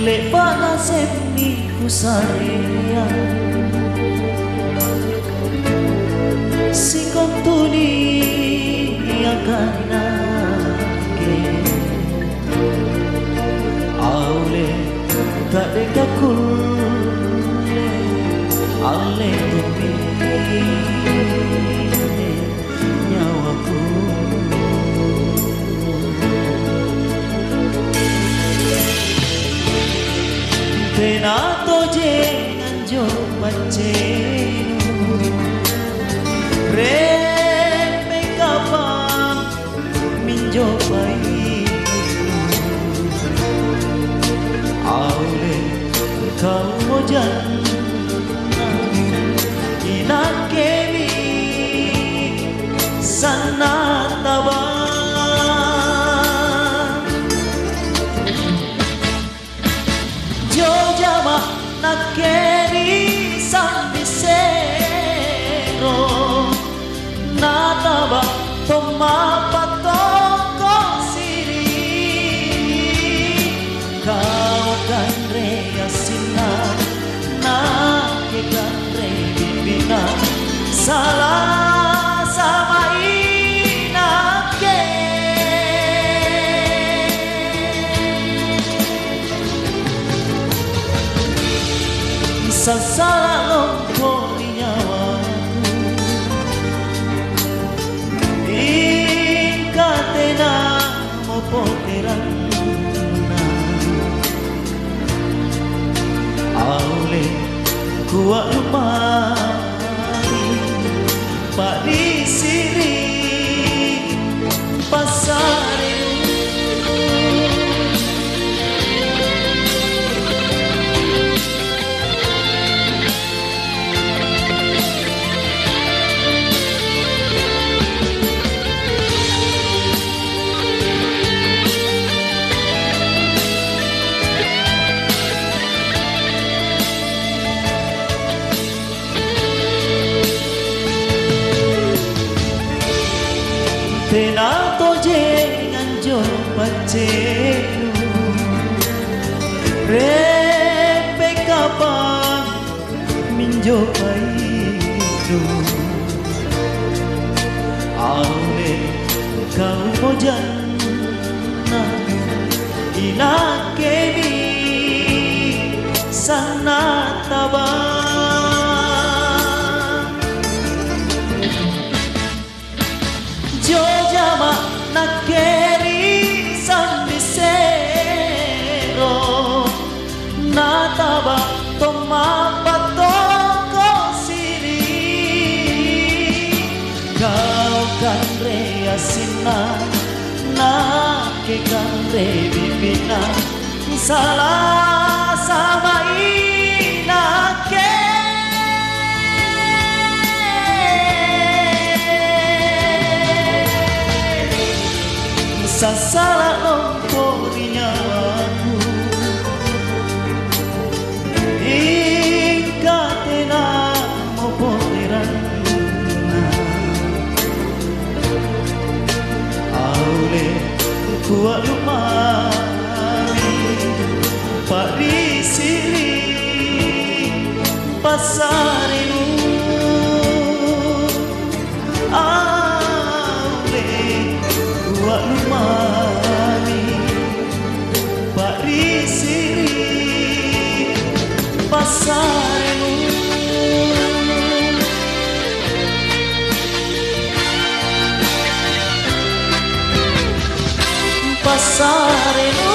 le bana semmi kusarea si kontuni akan nage aule kade kakule ale tumi nyawaku Tenato jangan jo pacenu Repe kapang minjo pai Aule kau mojan Inakemi sana tabang Nakeri sambisero nataba tomapatoko siri kau kan reasina nake kan rebibina salah sama inake Sasara lompori nyawaku Incatena mo poterana Aule kuat lumari Pak di sini pasare Tenato jangan jo pacenu Repe kapang minjo paidu Aule kau mojan Inakemi sana tabang Jojama nakeri sambisero nataba tomapatoko siri kau kan reasina nake kan rebibina salah sama inake Sasala lompori nyawaku Incatena mo poterana Aule kuat lumari Pak di sini pasarenu Buat lumari Pak di sini pasarenu Pasarenu